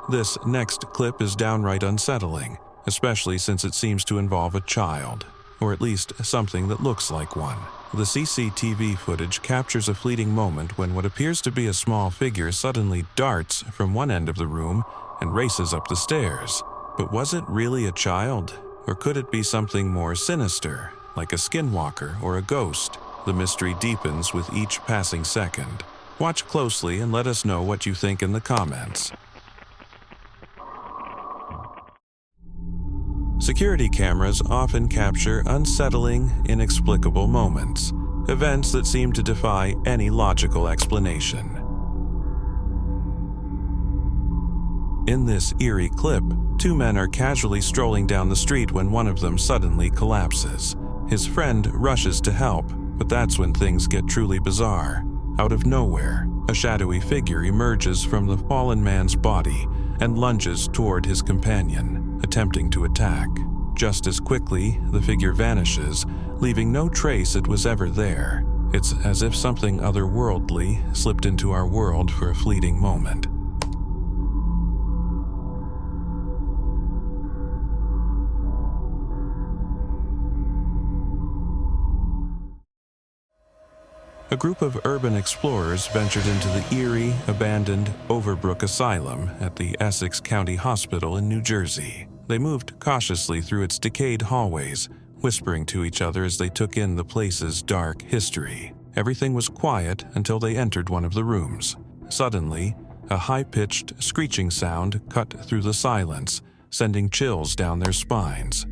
This next clip is downright unsettling, especially since it seems to involve a child, or at least something that looks like one. The CCTV footage captures a fleeting moment when what appears to be a small figure suddenly darts from one end of the room and races up the stairs. But was it really a child? Or could it be something more sinister, like a skinwalker or a ghost? The mystery deepens with each passing second. Watch closely and let us know what you think in the comments. Security cameras often capture unsettling, inexplicable moments, events that seem to defy any logical explanation. In this eerie clip, two men are casually strolling down the street when one of them suddenly collapses. His friend rushes to help, but that's when things get truly bizarre. Out of nowhere, a shadowy figure emerges from the fallen man's body and lunges toward his companion, attempting to attack. Just as quickly, the figure vanishes, leaving no trace it was ever there. It's as if something otherworldly slipped into our world for a fleeting moment. A group of urban explorers ventured into the eerie, abandoned Overbrook Asylum at the Essex County Hospital in New Jersey. They moved cautiously through its decayed hallways, whispering to each other as they took in the place's dark history. Everything was quiet until they entered one of the rooms. Suddenly, a high-pitched, screeching sound cut through the silence, sending chills down their spines.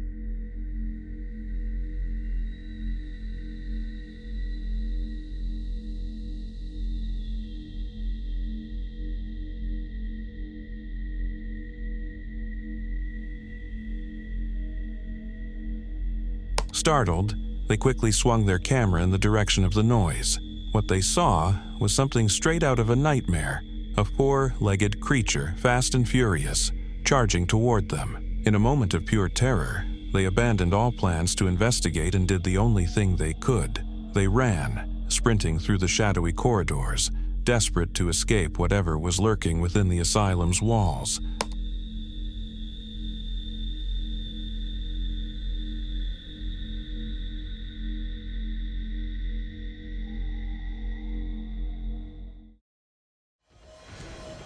Startled, they quickly swung their camera in the direction of the noise. What they saw was something straight out of a nightmare, a four-legged creature, fast and furious, charging toward them. In a moment of pure terror, they abandoned all plans to investigate and did the only thing they could. They ran, sprinting through the shadowy corridors, desperate to escape whatever was lurking within the asylum's walls.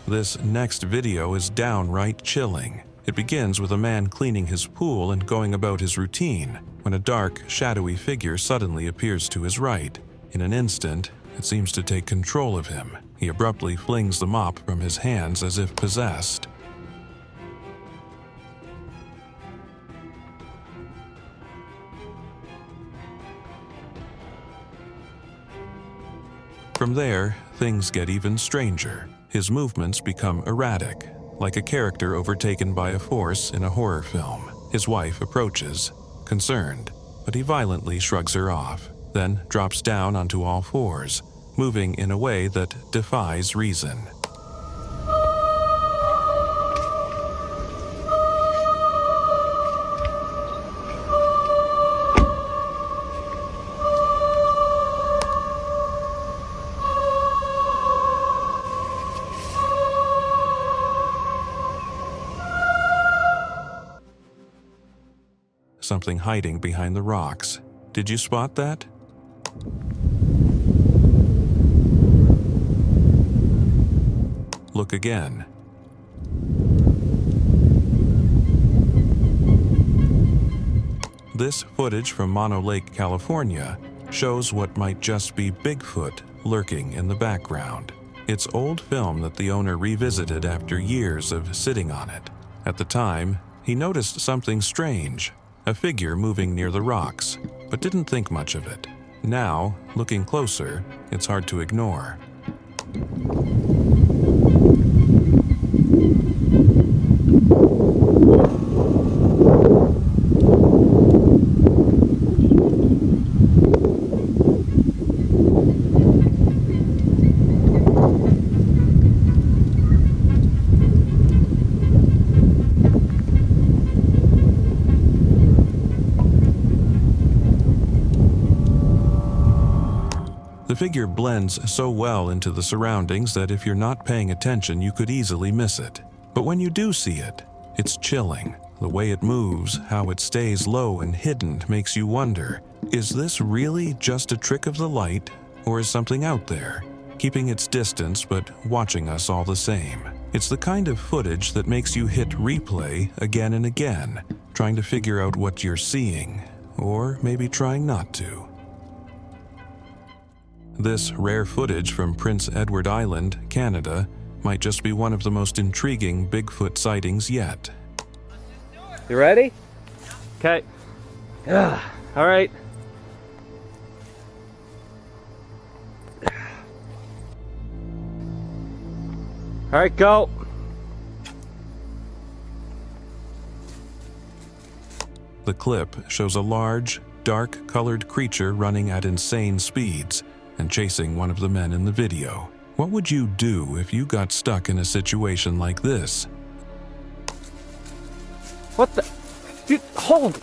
This next video is downright chilling. It begins with a man cleaning his pool and going about his routine, when a dark, shadowy figure suddenly appears to his right. In an instant, it seems to take control of him. He abruptly flings the mop from his hands as if possessed. From there, things get even stranger. His movements become erratic, like a character overtaken by a force in a horror film. His wife approaches, concerned, but he violently shrugs her off, then drops down onto all fours, moving in a way that defies reason. Something hiding behind the rocks. Did you spot that? Look again. This footage from Mono Lake, California, shows what might just be Bigfoot lurking in the background. It's old film that the owner revisited after years of sitting on it. At the time, he noticed something strange. A figure moving near the rocks, but didn't think much of it. Now, looking closer, it's hard to ignore. The figure blends so well into the surroundings that if you're not paying attention, you could easily miss it. But when you do see it, it's chilling. The way it moves, how it stays low and hidden makes you wonder, is this really just a trick of the light, or is something out there, keeping its distance but watching us all the same? It's the kind of footage that makes you hit replay again and again, trying to figure out what you're seeing, or maybe trying not to. This rare footage from Prince Edward Island, Canada, might just be one of the most intriguing Bigfoot sightings yet. You ready? Okay. All right. All right, go. The clip shows a large, dark-colored creature running at insane speeds and chasing one of the men in the video. What would you do if you got stuck in a situation like this? What the? Dude, hold!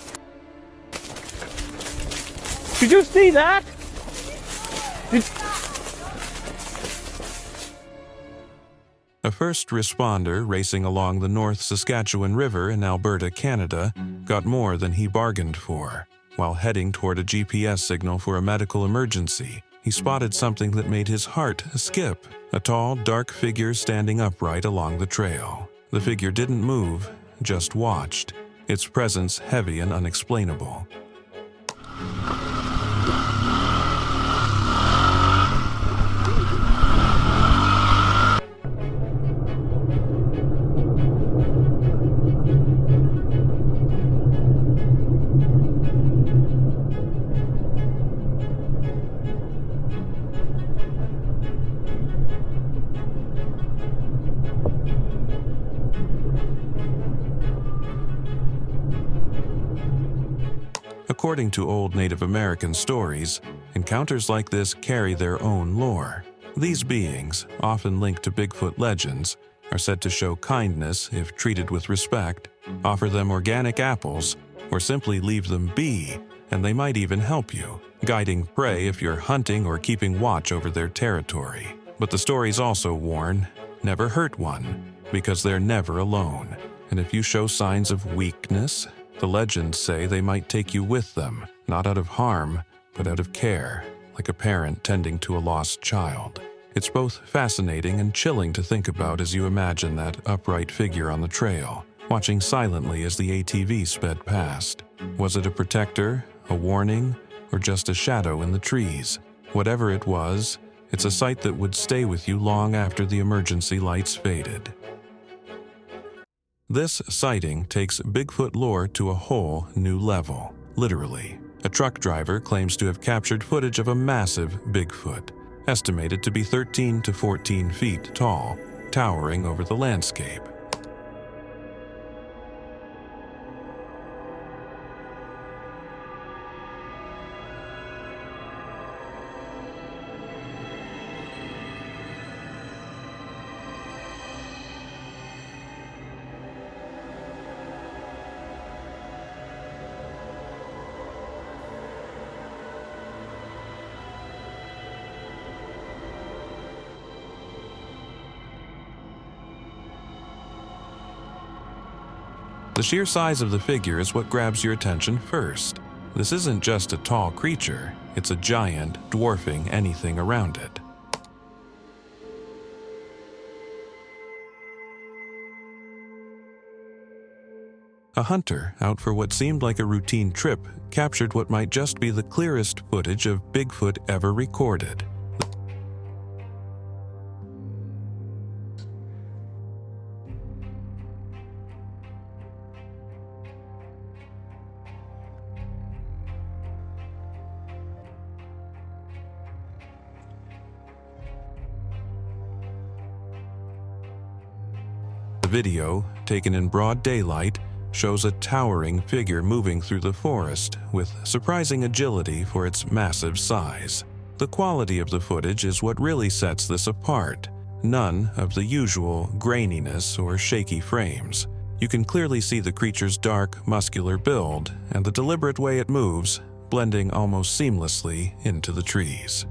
Did you see that? A first responder racing along the North Saskatchewan River in Alberta, Canada, got more than he bargained for. While heading toward a GPS signal for a medical emergency, he spotted something that made his heart skip. A tall, dark figure standing upright along the trail. The figure didn't move, just watched, its presence heavy and unexplainable. According to old Native American stories, encounters like this carry their own lore. These beings, often linked to Bigfoot legends, are said to show kindness if treated with respect, offer them organic apples, or simply leave them be, and they might even help you, guiding prey if you're hunting or keeping watch over their territory. But the stories also warn, never hurt one, because they're never alone. And if you show signs of weakness, the legends say they might take you with them, not out of harm, but out of care, like a parent tending to a lost child. It's both fascinating and chilling to think about as you imagine that upright figure on the trail, watching silently as the ATV sped past. Was it a protector, a warning, or just a shadow in the trees? Whatever it was, it's a sight that would stay with you long after the emergency lights faded. This sighting takes Bigfoot lore to a whole new level, literally. A truck driver claims to have captured footage of a massive Bigfoot, estimated to be 13 to 14 feet tall, towering over the landscape. The sheer size of the figure is what grabs your attention first. This isn't just a tall creature, it's a giant, dwarfing anything around it. A hunter, out for what seemed like a routine trip, captured what might just be the clearest footage of Bigfoot ever recorded. The video, taken in broad daylight, shows a towering figure moving through the forest with surprising agility for its massive size. The quality of the footage is what really sets this apart. None of the usual graininess or shaky frames. You can clearly see the creature's dark, muscular build and the deliberate way it moves, blending almost seamlessly into the trees.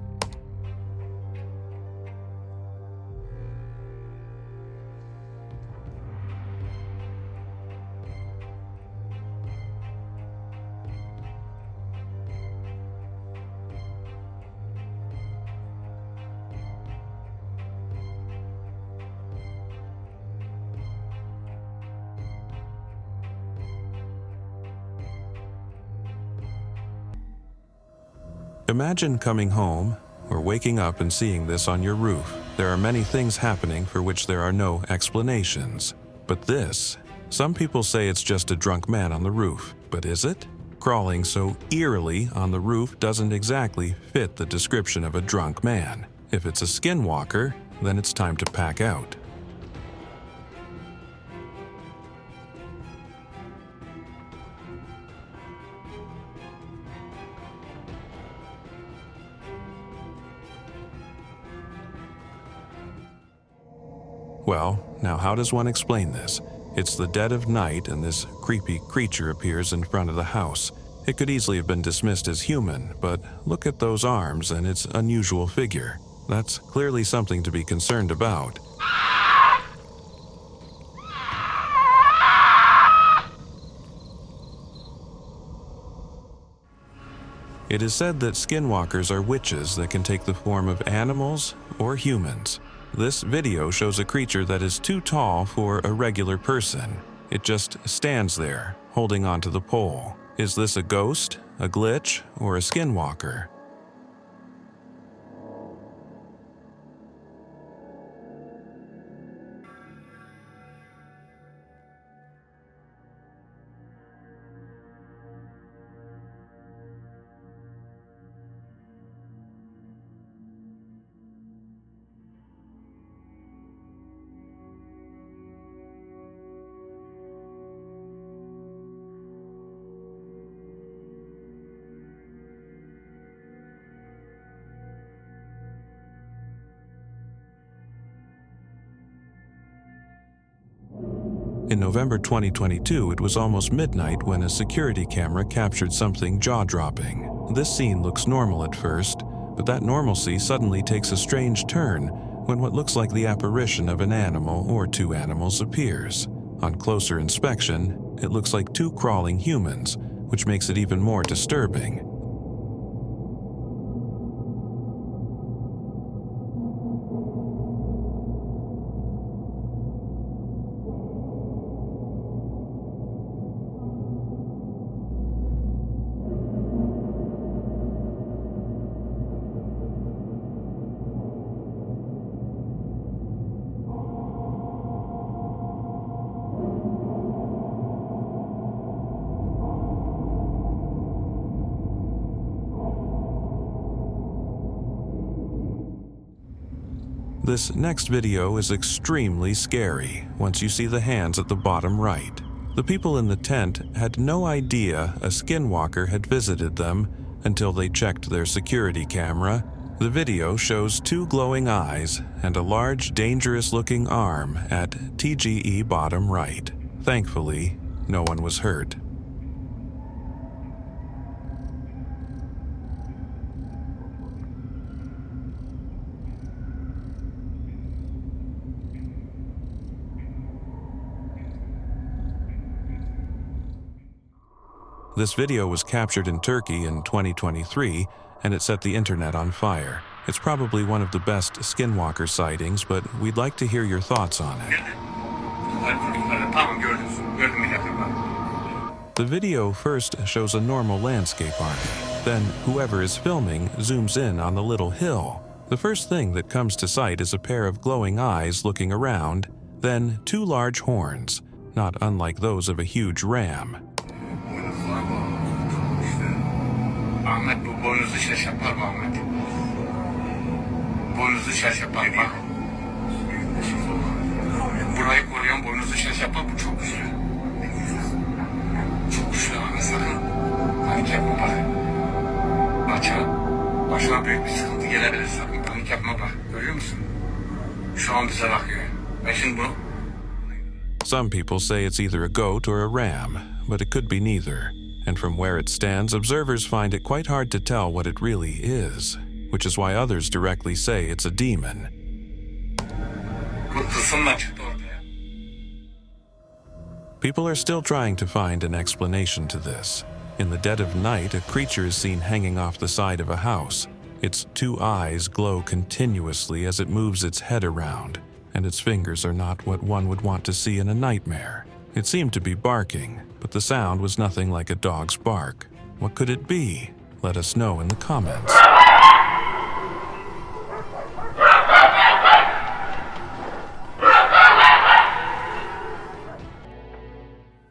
Imagine coming home or waking up and seeing this on your roof. There are many things happening for which there are no explanations. But this, some people say it's just a drunk man on the roof. But is it? Crawling so eerily on the roof doesn't exactly fit the description of a drunk man. If it's a skinwalker, then it's time to pack out. Well, now how does one explain this? It's the dead of night and this creepy creature appears in front of the house. It could easily have been dismissed as human, but look at those arms and its unusual figure. That's clearly something to be concerned about. It is said that skinwalkers are witches that can take the form of animals or humans. This video shows a creature that is too tall for a regular person. It just stands there, holding onto the pole. Is this a ghost, a glitch, or a skinwalker? In November 2022, it was almost midnight when a security camera captured something jaw-dropping. This scene looks normal at first, but that normalcy suddenly takes a strange turn when what looks like the apparition of an animal or two animals appears. On closer inspection, it looks like two crawling humans, which makes it even more disturbing. This next video is extremely scary once you see the hands at the bottom right. The people in the tent had no idea a skinwalker had visited them until they checked their security camera. The video shows two glowing eyes and a large, dangerous-looking arm at TGE bottom right. Thankfully, no one was hurt. This video was captured in Turkey in 2023, and it set the internet on fire. It's probably one of the best skinwalker sightings, but we'd like to hear your thoughts on it. The video first shows a normal landscape army. Then whoever is filming zooms in on the little hill. The first thing that comes to sight is a pair of glowing eyes looking around, then two large horns, not unlike those of a huge ram. Ahmet bu boynuzu şaş yapar mı Ahmet? Boynuzu şaş yapar mı? Burayı koruyan boynuzu şaş yapar, bu çok güçlü. Çok güçlü Ahmet, sakın panik yapma bak. Başına büyük bir sıkıntı gelebilir, sakın panik yapma bak. Görüyor musun? Şu an bize bakıyor. Ben şimdi bunu... Some people say it's either a goat or a ram, but it could be neither. And from where it stands, observers find it quite hard to tell what it really is, which is why others directly say it's a demon. People are still trying to find an explanation to this. In the dead of night, a creature is seen hanging off the side of a house. Its two eyes glow continuously as it moves its head around, and its fingers are not what one would want to see in a nightmare. It seemed to be barking, but the sound was nothing like a dog's bark. What could it be? Let us know in the comments.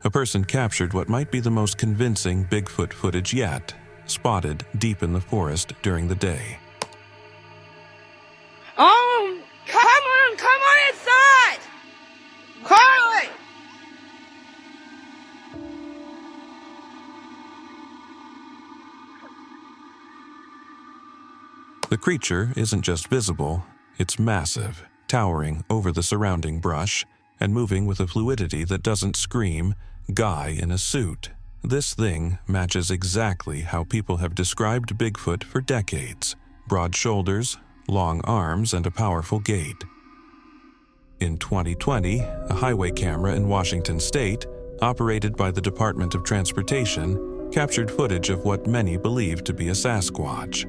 A person captured what might be the most convincing Bigfoot footage yet, spotted deep in the forest during the day. Oh, come on inside! Carly! The creature isn't just visible, it's massive, towering over the surrounding brush, and moving with a fluidity that doesn't scream, "Guy in a suit." This thing matches exactly how people have described Bigfoot for decades: broad shoulders, long arms, and a powerful gait. In 2020, a highway camera in Washington state, operated by the Department of Transportation, captured footage of what many believe to be a Sasquatch.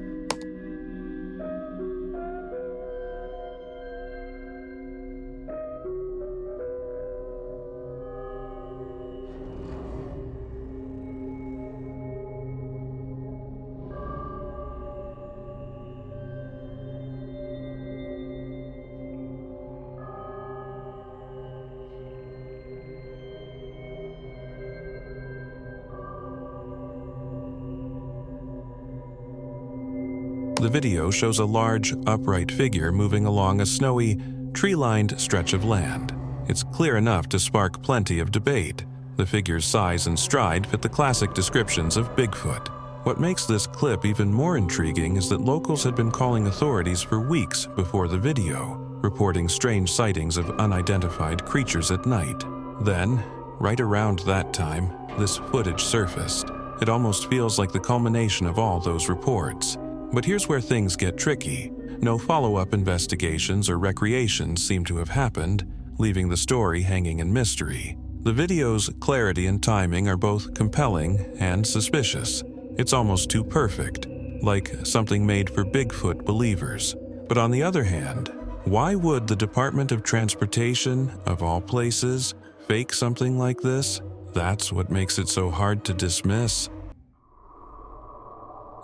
The video shows a large, upright figure moving along a snowy, tree-lined stretch of land. It's clear enough to spark plenty of debate. The figure's size and stride fit the classic descriptions of Bigfoot. What makes this clip even more intriguing is that locals had been calling authorities for weeks before the video, reporting strange sightings of unidentified creatures at night. Then, right around that time, this footage surfaced. It almost feels like the culmination of all those reports. But here's where things get tricky. No follow-up investigations or recreations seem to have happened, leaving the story hanging in mystery. The video's clarity and timing are both compelling and suspicious. It's almost too perfect, like something made for Bigfoot believers. But on the other hand, why would the Department of Transportation, of all places, fake something like this? That's what makes it so hard to dismiss.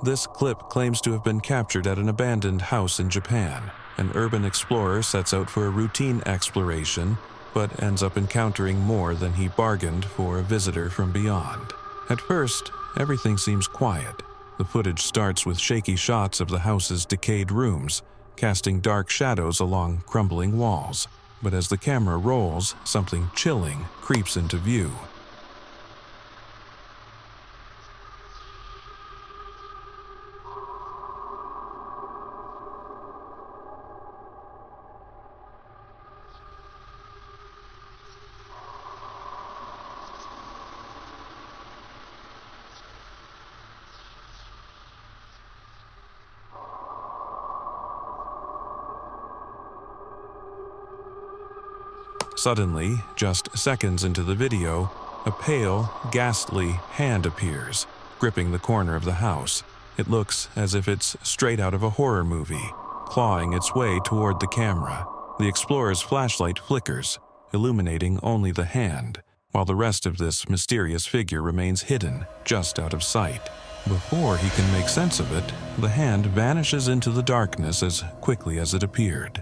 This clip claims to have been captured at an abandoned house in Japan. An urban explorer sets out for a routine exploration, but ends up encountering more than he bargained for a visitor from beyond. At first, everything seems quiet. The footage starts with shaky shots of the house's decayed rooms, casting dark shadows along crumbling walls. But as the camera rolls, something chilling creeps into view. Suddenly, just seconds into the video, a pale, ghastly hand appears, gripping the corner of the house. It looks as if it's straight out of a horror movie, clawing its way toward the camera. The explorer's flashlight flickers, illuminating only the hand, while the rest of this mysterious figure remains hidden, just out of sight. Before he can make sense of it, the hand vanishes into the darkness as quickly as it appeared.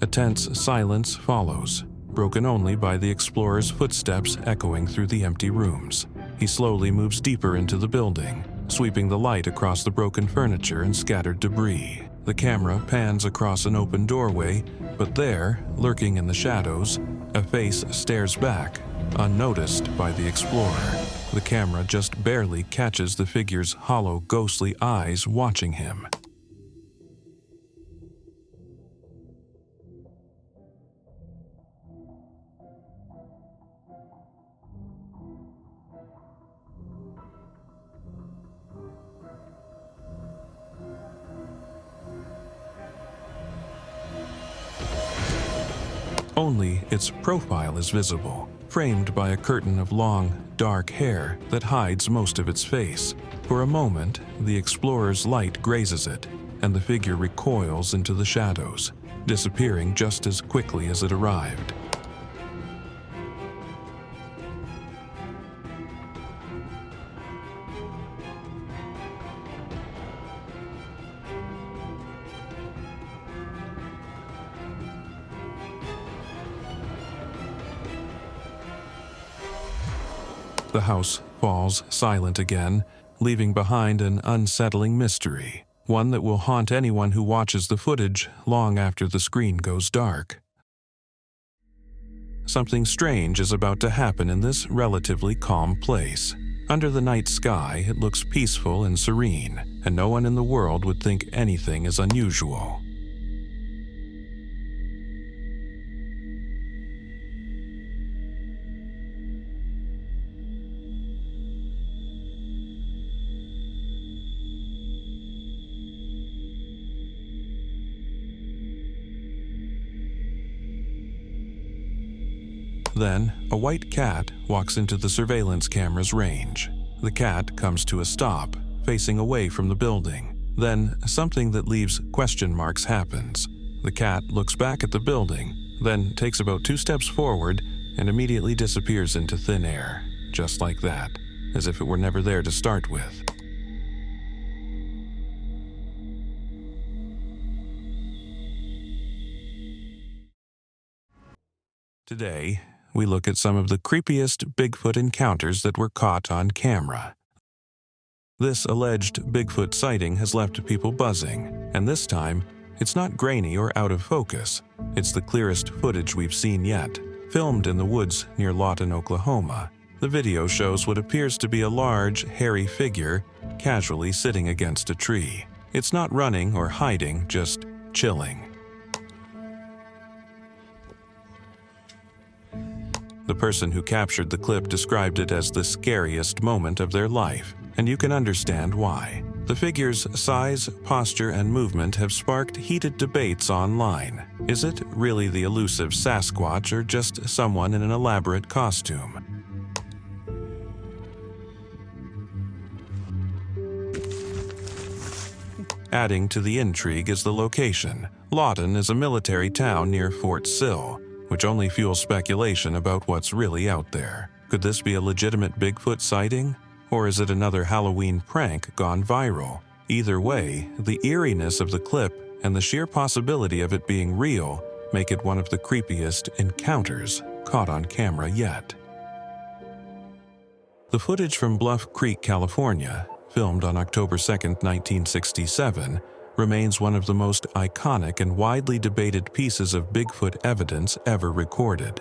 A tense silence follows, broken only by the explorer's footsteps echoing through the empty rooms. He slowly moves deeper into the building, sweeping the light across the broken furniture and scattered debris. The camera pans across an open doorway, but there, lurking in the shadows, a face stares back, unnoticed by the explorer. The camera just barely catches the figure's hollow, ghostly eyes watching him. Only its profile is visible, framed by a curtain of long, dark hair that hides most of its face. For a moment, the explorer's light grazes it, and the figure recoils into the shadows, disappearing just as quickly as it arrived. The house falls silent again, leaving behind an unsettling mystery, one that will haunt anyone who watches the footage long after the screen goes dark. Something strange is about to happen in this relatively calm place. Under the night sky, it looks peaceful and serene, and no one in the world would think anything is unusual. Then, a white cat walks into the surveillance camera's range. The cat comes to a stop, facing away from the building. Then, something that leaves question marks happens. The cat looks back at the building, then takes about 2 steps forward and immediately disappears into thin air, just like that, as if it were never there to start with. Today, we look at some of the creepiest Bigfoot encounters that were caught on camera. This alleged Bigfoot sighting has left people buzzing, and this time, it's not grainy or out of focus. It's the clearest footage we've seen yet, filmed in the woods near Lawton, Oklahoma. The video shows what appears to be a large, hairy figure casually sitting against a tree. It's not running or hiding, just chilling. The person who captured the clip described it as the scariest moment of their life, and you can understand why. The figure's size, posture, and movement have sparked heated debates online. Is it really the elusive Sasquatch or just someone in an elaborate costume? Adding to the intrigue is the location. Lawton is a military town near Fort Sill, which only fuels speculation about what's really out there. Could this be a legitimate Bigfoot sighting? Or is it another Halloween prank gone viral? Either way, the eeriness of the clip and the sheer possibility of it being real make it one of the creepiest encounters caught on camera yet. The footage from Bluff Creek, California, filmed on October 2, 1967, remains one of the most iconic and widely debated pieces of Bigfoot evidence ever recorded.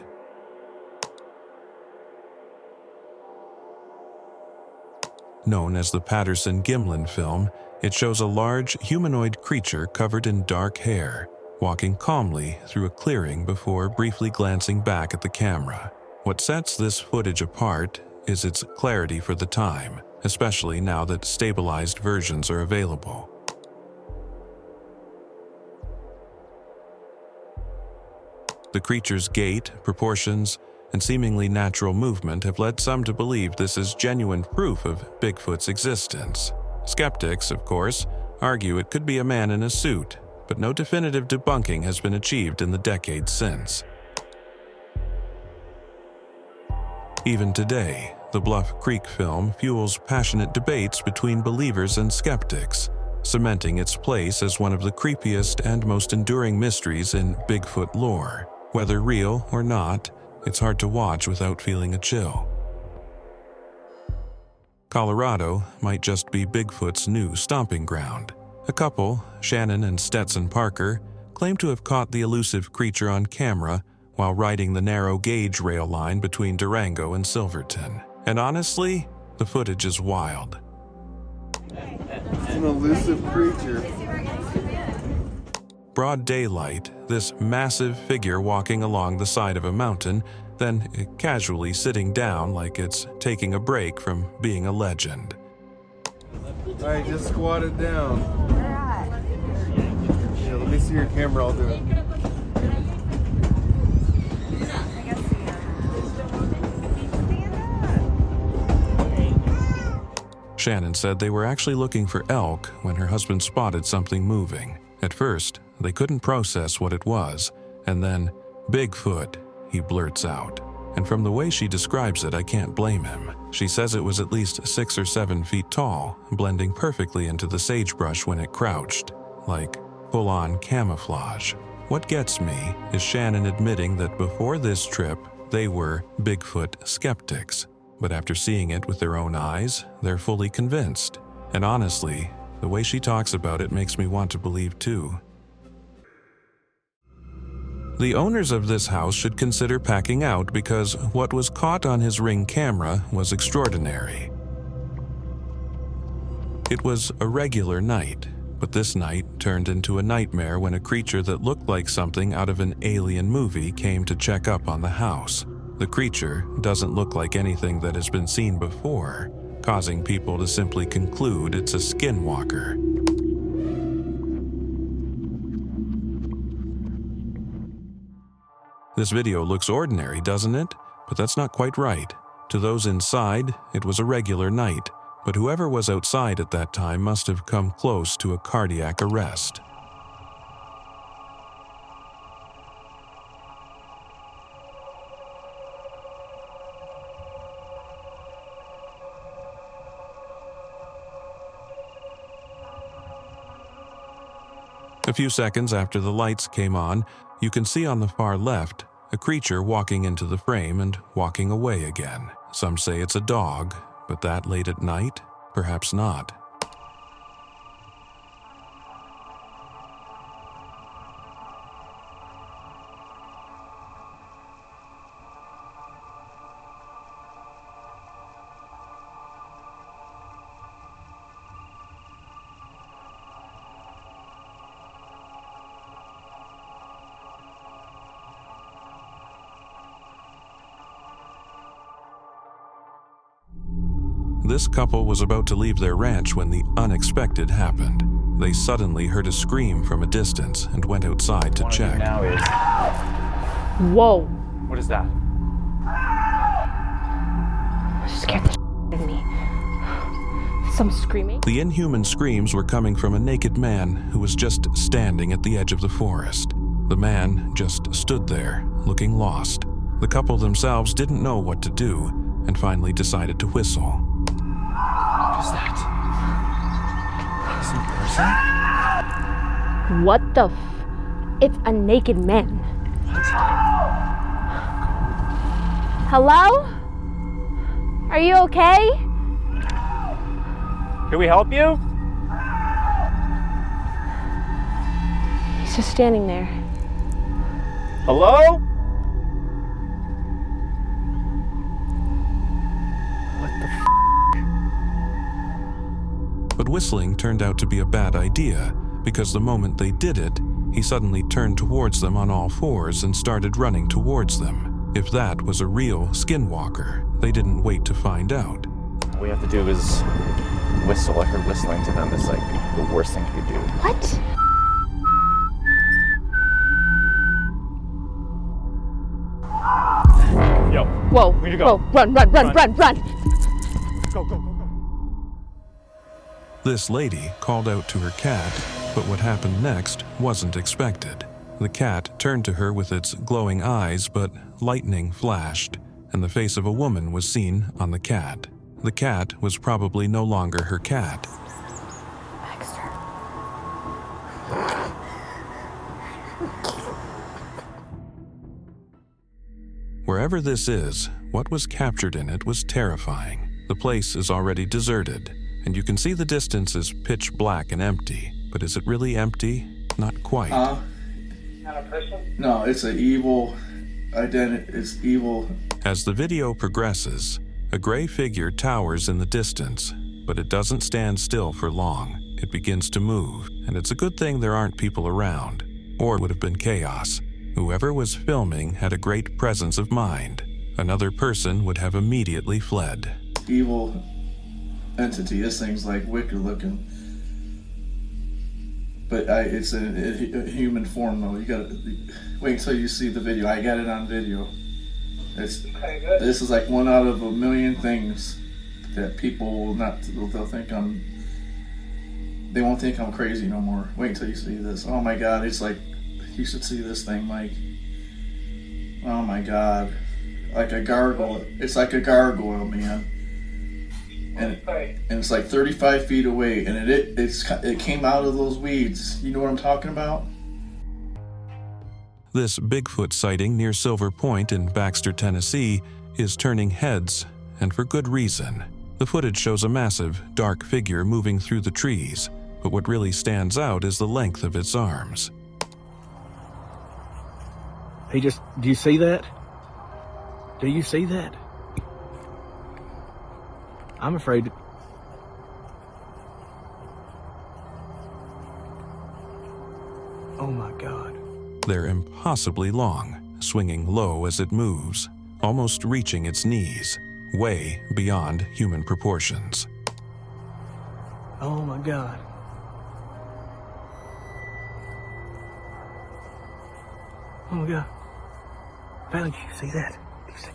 Known as the Patterson-Gimlin film, it shows a large humanoid creature covered in dark hair, walking calmly through a clearing before briefly glancing back at the camera. What sets this footage apart is its clarity for the time, especially now that stabilized versions are available. The creature's gait, proportions, and seemingly natural movement have led some to believe this is genuine proof of Bigfoot's existence. Skeptics, of course, argue it could be a man in a suit, but no definitive debunking has been achieved in the decades since. Even today, the Bluff Creek film fuels passionate debates between believers and skeptics, cementing its place as one of the creepiest and most enduring mysteries in Bigfoot lore. Whether real or not, it's hard to watch without feeling a chill. Colorado might just be Bigfoot's new stomping ground. A couple, Shannon and Stetson Parker, claim to have caught the elusive creature on camera while riding the narrow gauge rail line between Durango and Silverton. And honestly, the footage is wild. It's an elusive creature. Broad daylight, this massive figure walking along the side of a mountain, then casually sitting down like it's taking a break from being a legend. Alright, just squat it down. Yeah, let me see your camera, I'll do it. Shannon said they were actually looking for elk when her husband spotted something moving. At first, they couldn't process what it was, and then, "Bigfoot," he blurts out. And from the way she describes it, I can't blame him. She says it was at least 6 or 7 feet tall, blending perfectly into the sagebrush when it crouched, like full-on camouflage. What gets me is Shannon admitting that before this trip, they were Bigfoot skeptics. But after seeing it with their own eyes, they're fully convinced. And honestly, the way she talks about it makes me want to believe too. The owners of this house should consider packing out because what was caught on his Ring camera was extraordinary. It was a regular night, but this night turned into a nightmare when a creature that looked like something out of an alien movie came to check up on the house. The creature doesn't look like anything that has been seen before, causing people to simply conclude it's a Skinwalker. This video looks ordinary, doesn't it? But that's not quite right. To those inside, it was a regular night, but whoever was outside at that time must have come close to a cardiac arrest. A few seconds after the lights came on, you can see on the far left a creature walking into the frame and walking away again. Some say it's a dog, but that late at night? Perhaps not. This couple was about to leave their ranch when the unexpected happened. They suddenly heard a scream from a distance and went outside to check. Now is... Whoa! What is that? Scared the shit out of me. Some screaming. The inhuman screams were coming from a naked man who was just standing at the edge of the forest. The man just stood there, looking lost. The couple themselves didn't know what to do and finally decided to whistle. What is that? Is it a person? What the It's a naked man. What? Hello? Are you okay? Can we help you? He's just standing there. Hello? But whistling turned out to be a bad idea, because the moment they did it, he suddenly turned towards them on all fours and started running towards them. If that was a real Skinwalker, they didn't wait to find out. All we have to do is whistle. I heard whistling to them is like the worst thing you could do. What? Yo. Whoa. Where'd you go? Whoa. Run. Run. Go. Go. This lady called out to her cat, but what happened next wasn't expected. The cat turned to her with its glowing eyes, but lightning flashed, and the face of a woman was seen on the cat. The cat was probably no longer her cat. Baxter. Wherever this is, what was captured in it was terrifying. The place is already deserted, and you can see the distance is pitch black and empty. But is it really empty? Not quite. Not a person? No, it's an evil identity. It's evil. As the video progresses, a gray figure towers in the distance, but it doesn't stand still for long. It begins to move, and it's a good thing there aren't people around, or it would have been chaos. Whoever was filming had a great presence of mind. Another person would have immediately fled. Evil entity. This thing's like wicked looking. But it's a human form though. You gotta wait until you see the video. I got it on video. This is like one out of a million things that people will not, they'll think they won't think I'm crazy no more. Wait until you see this. Oh my God, it's like, you should see this thing, Mike. Oh my God. Like a gargoyle. It's like a gargoyle, man. And it's like 35 feet away, and it came out of those weeds. You know what I'm talking about? This Bigfoot sighting near Silver Point in Baxter, Tennessee, is turning heads, and for good reason. The footage shows a massive, dark figure moving through the trees, but what really stands out is the length of its arms. Do you see that? Do you see that? I'm afraid. Oh my God. They're impossibly long, swinging low as it moves, almost reaching its knees, way beyond human proportions. Oh my God. Oh my God. Valley, do you see that? Do you see?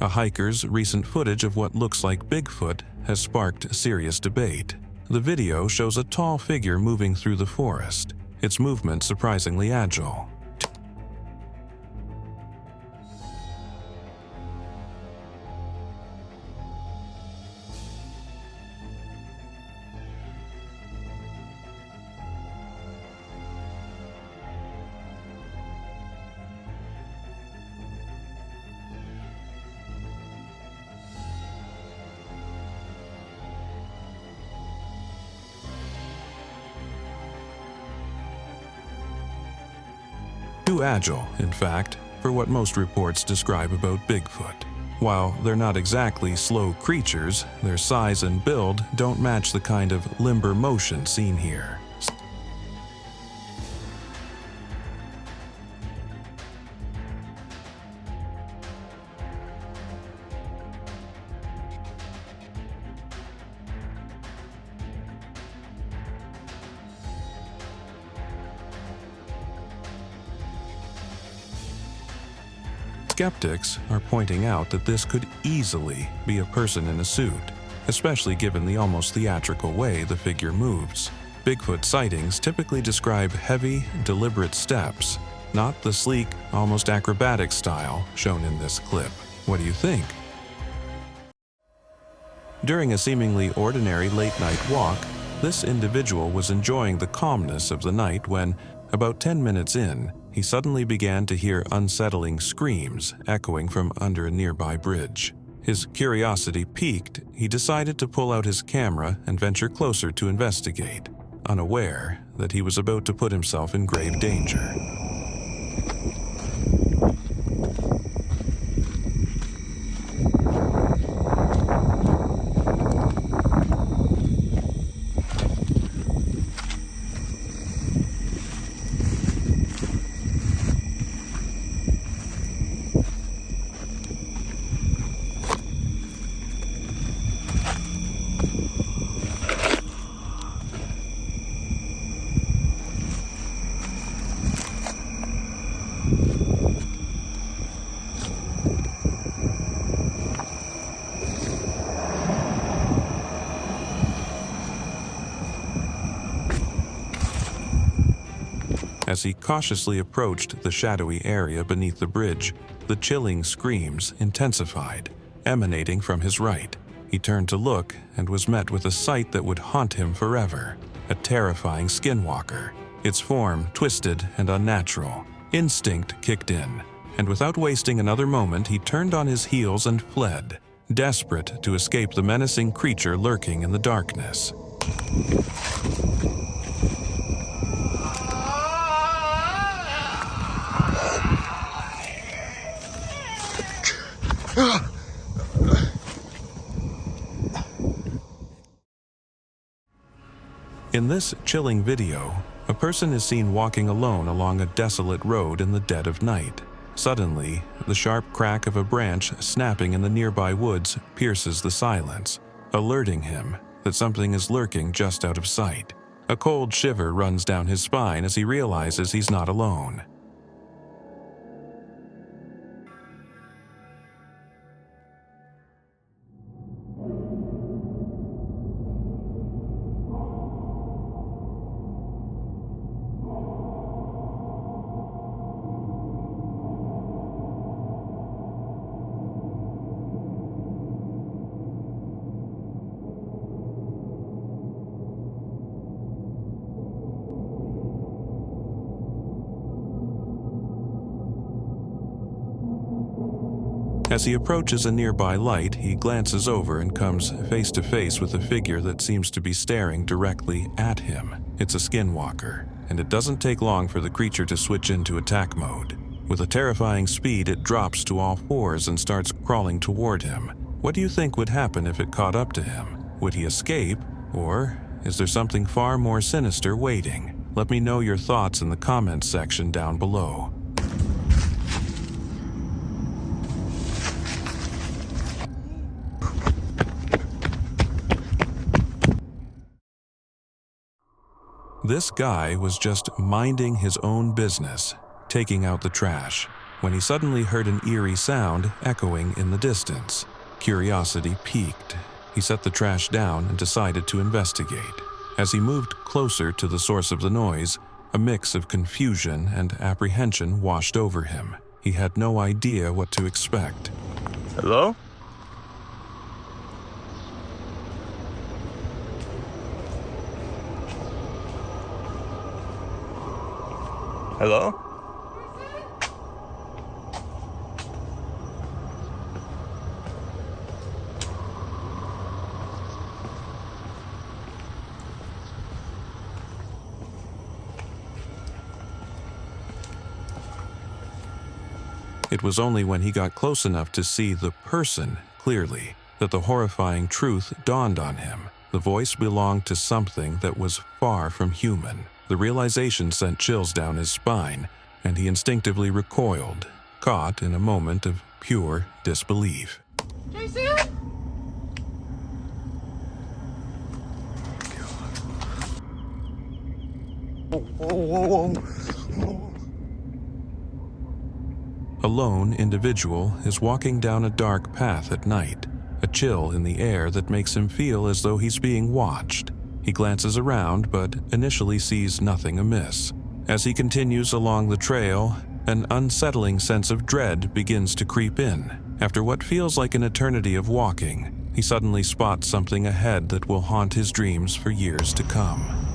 A hiker's recent footage of what looks like Bigfoot has sparked serious debate. The video shows a tall figure moving through the forest, its movement surprisingly agile. Too agile, in fact, for what most reports describe about Bigfoot. While they're not exactly slow creatures, their size and build don't match the kind of limber motion seen here. Skeptics are pointing out that this could easily be a person in a suit, especially given the almost theatrical way the figure moves. Bigfoot sightings typically describe heavy, deliberate steps, not the sleek, almost acrobatic style shown in this clip. What do you think? During a seemingly ordinary late-night walk, this individual was enjoying the calmness of the night when, about 10 minutes in, he suddenly began to hear unsettling screams echoing from under a nearby bridge. His curiosity piqued, he decided to pull out his camera and venture closer to investigate, unaware that he was about to put himself in grave danger. As he cautiously approached the shadowy area beneath the bridge, the chilling screams intensified, emanating from his right. He turned to look and was met with a sight that would haunt him forever, a terrifying skinwalker. Its form twisted and unnatural. Instinct kicked in, and without wasting another moment, he turned on his heels and fled, desperate to escape the menacing creature lurking in the darkness. In this chilling video, a person is seen walking alone along a desolate road in the dead of night. Suddenly, the sharp crack of a branch snapping in the nearby woods pierces the silence, alerting him that something is lurking just out of sight. A cold shiver runs down his spine as he realizes he's not alone. As he approaches a nearby light, he glances over and comes face to face with a figure that seems to be staring directly at him. It's a Skinwalker, and it doesn't take long for the creature to switch into attack mode. With a terrifying speed, it drops to all fours and starts crawling toward him. What do you think would happen if it caught up to him? Would he escape, or is there something far more sinister waiting? Let me know your thoughts in the comments section down below. This guy was just minding his own business, taking out the trash, when he suddenly heard an eerie sound echoing in the distance. Curiosity piqued. He set the trash down and decided to investigate. As he moved closer to the source of the noise, a mix of confusion and apprehension washed over him. He had no idea what to expect. Hello? Hello? It was only when he got close enough to see the person clearly that the horrifying truth dawned on him. The voice belonged to something that was far from human. The realization sent chills down his spine, and he instinctively recoiled, caught in a moment of pure disbelief. Jason? A lone individual is walking down a dark path at night, a chill in the air that makes him feel as though he's being watched. He glances around, but initially sees nothing amiss. As he continues along the trail, an unsettling sense of dread begins to creep in. After what feels like an eternity of walking, he suddenly spots something ahead that will haunt his dreams for years to come.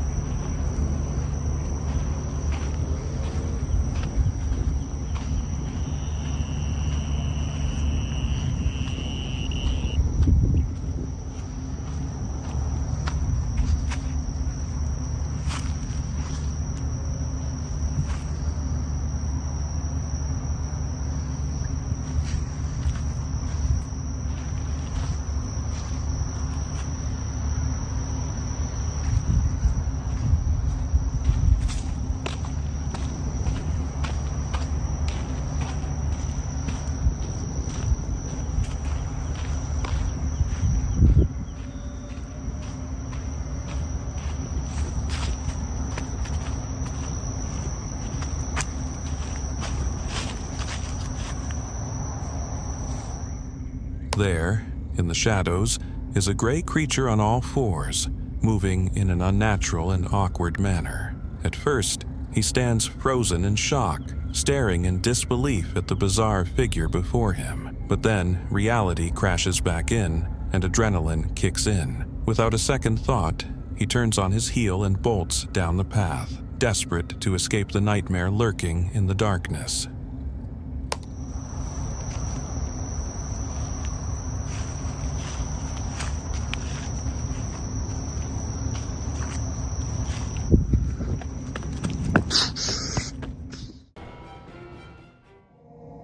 There, in the shadows, is a gray creature on all fours, moving in an unnatural and awkward manner. At first, he stands frozen in shock, staring in disbelief at the bizarre figure before him. But then, reality crashes back in, and adrenaline kicks in. Without a second thought, he turns on his heel and bolts down the path, desperate to escape the nightmare lurking in the darkness.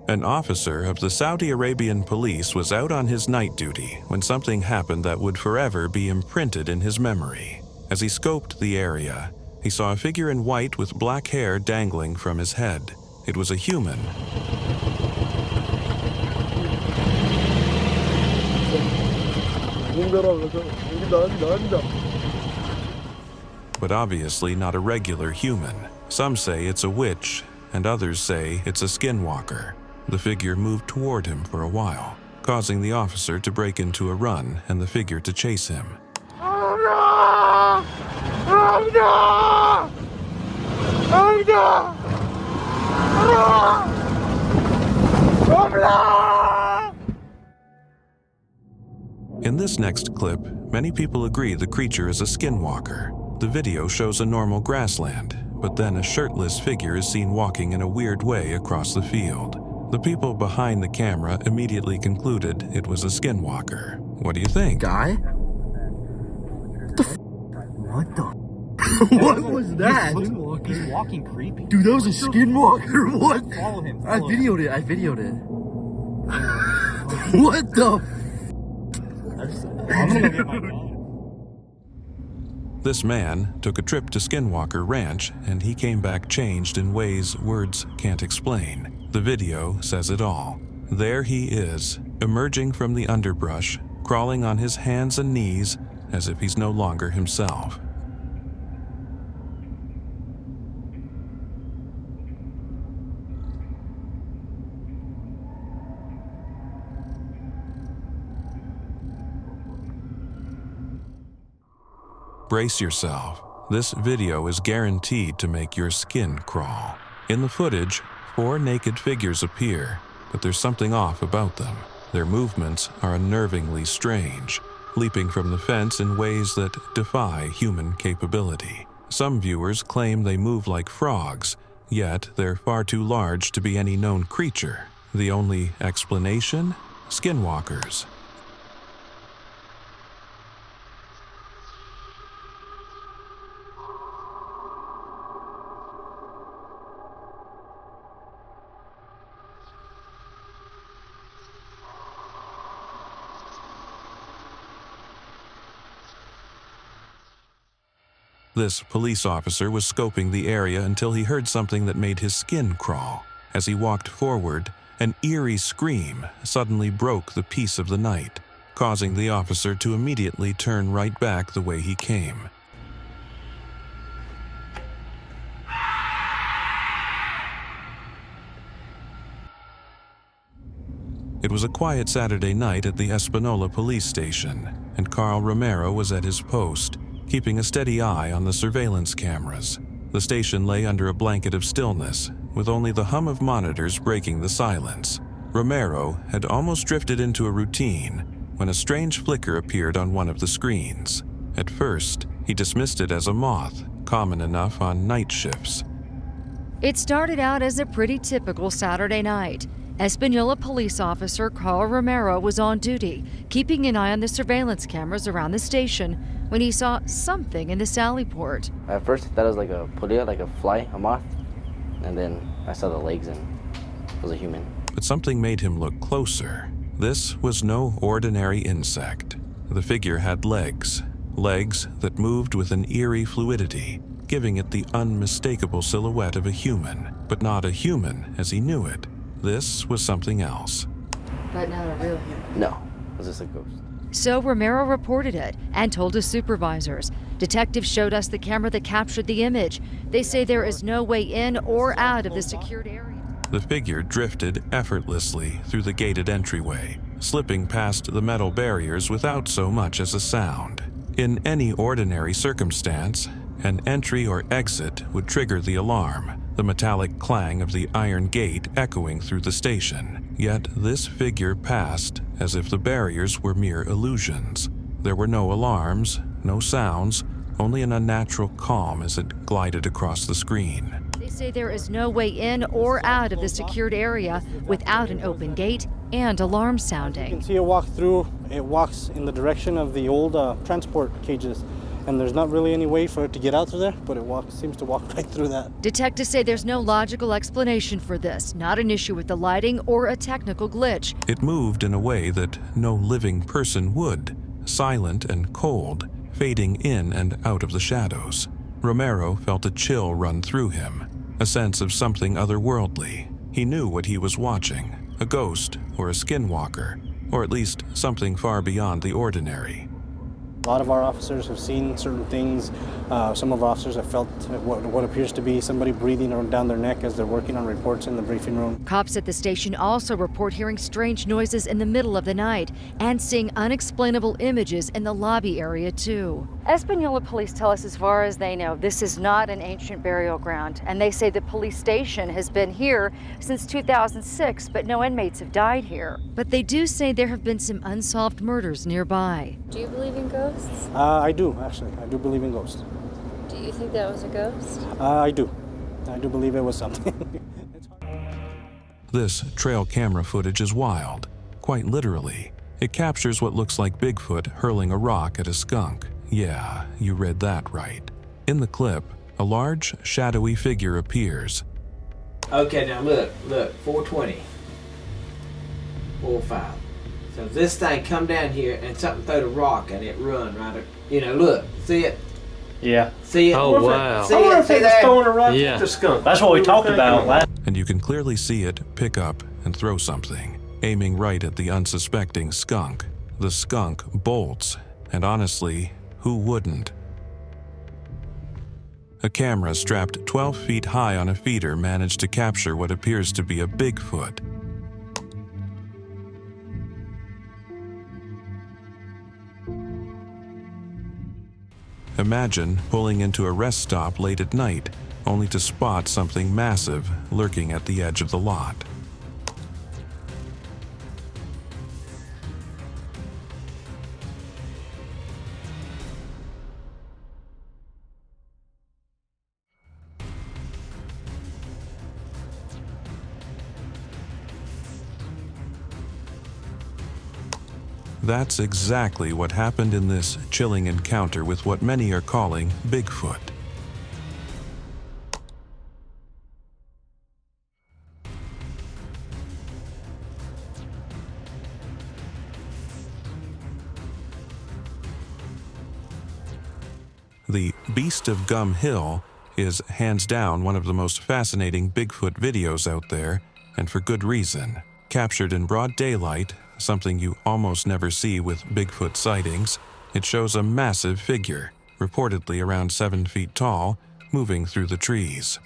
An officer of the Saudi Arabian police was out on his night duty when something happened that would forever be imprinted in his memory. As he scoped the area, he saw a figure in white with black hair dangling from his head. It was a human. But obviously not a regular human. Some say it's a witch, and others say it's a Skinwalker. The figure moved toward him for a while, causing the officer to break into a run and the figure to chase him. Oh no! Oh no! Oh no! Oh no! In this next clip, many people agree the creature is a Skinwalker. The video shows a normal grassland, but then a shirtless figure is seen walking in a weird way across the field. The people behind the camera immediately concluded it was a skinwalker. What do you think? Guy? What the? What was that? He's walking creepy. Dude, that was a skinwalker. What? Follow him. I videoed it. What the? I'm gonna go get my dog. This man took a trip to Skinwalker Ranch, and he came back changed in ways words can't explain. The video says it all. There he is, emerging from the underbrush, crawling on his hands and knees as if he's no longer himself. Brace yourself. This video is guaranteed to make your skin crawl. In the footage, 4 naked figures appear, but there's something off about them. Their movements are unnervingly strange, leaping from the fence in ways that defy human capability. Some viewers claim they move like frogs, yet they're far too large to be any known creature. The only explanation? Skinwalkers. This police officer was scoping the area until he heard something that made his skin crawl. As he walked forward, an eerie scream suddenly broke the peace of the night, causing the officer to immediately turn right back the way he came. It was a quiet Saturday night at the Espanola police station, and Carl Romero was at his post, keeping a steady eye on the surveillance cameras. The station lay under a blanket of stillness, with only the hum of monitors breaking the silence. Romero had almost drifted into a routine when a strange flicker appeared on one of the screens. At first, he dismissed it as a moth, common enough on night shifts. It started out as a pretty typical Saturday night. Espanola police officer Carl Romero was on duty, keeping an eye on the surveillance cameras around the station when he saw something in the sally port. At first, I thought it was like a polilla, like a fly, a moth, and then I saw the legs and it was a human. But something made him look closer. This was no ordinary insect. The figure had legs that moved with an eerie fluidity, giving it the unmistakable silhouette of a human, but not a human as he knew it. This was something else. But not a real human. No, it was just a ghost. So Romero reported it and told his supervisors. Detectives showed us the camera that captured the image. They say there is no way in or out of the secured area. The figure drifted effortlessly through the gated entryway, slipping past the metal barriers without so much as a sound. In any ordinary circumstance, an entry or exit would trigger the alarm, the metallic clang of the iron gate echoing through the station. Yet this figure passed as if the barriers were mere illusions. There were no alarms, no sounds, only an unnatural calm as it glided across the screen. They say there is no way in or out of the secured area without an open gate and alarm sounding. You can see it walk through. It walks in the direction of the old transport cages. And there's not really any way for it to get out through there, but it seems to walk right through that. Detectives say there's no logical explanation for this, not an issue with the lighting or a technical glitch. It moved in a way that no living person would, silent and cold, fading in and out of the shadows. Romero felt a chill run through him, a sense of something otherworldly. He knew what he was watching, a ghost or a skinwalker, or at least something far beyond the ordinary. A lot of our officers have seen certain things. Some of our officers have felt what appears to be somebody breathing down their neck as they're working on reports in the briefing room. Cops at the station also report hearing strange noises in the middle of the night and seeing unexplainable images in the lobby area too. Espanola police tell us as far as they know, this is not an ancient burial ground, and they say the police station has been here since 2006, but no inmates have died here. But they do say there have been some unsolved murders nearby. Do you believe in ghosts? I do, actually. I do believe in ghosts. Do you think that was a ghost? I do. I do believe it was something. This trail camera footage is wild, quite literally. It captures what looks like Bigfoot hurling a rock at a skunk. Yeah, you read that right. In the clip, a large, shadowy figure appears. Okay, now look, 420. 4-5. So this thing come down here and something throw the rock and it run right. Look, see it? Yeah. See it? Oh, wow. See I wonder it? if See it was that? throwing a rock Yeah. at the skunk. That's what we talked about last. And you can clearly see it pick up and throw something, aiming right at the unsuspecting skunk. The skunk bolts, and honestly, who wouldn't? A camera strapped 12 feet high on a feeder managed to capture what appears to be a Bigfoot. Imagine pulling into a rest stop late at night, only to spot something massive lurking at the edge of the lot. That's exactly what happened in this chilling encounter with what many are calling Bigfoot. The Beast of Gum Hill is hands down one of the most fascinating Bigfoot videos out there, and for good reason. Captured in broad daylight, something you almost never see with Bigfoot sightings, it shows a massive figure, reportedly around 7 feet tall, moving through the trees.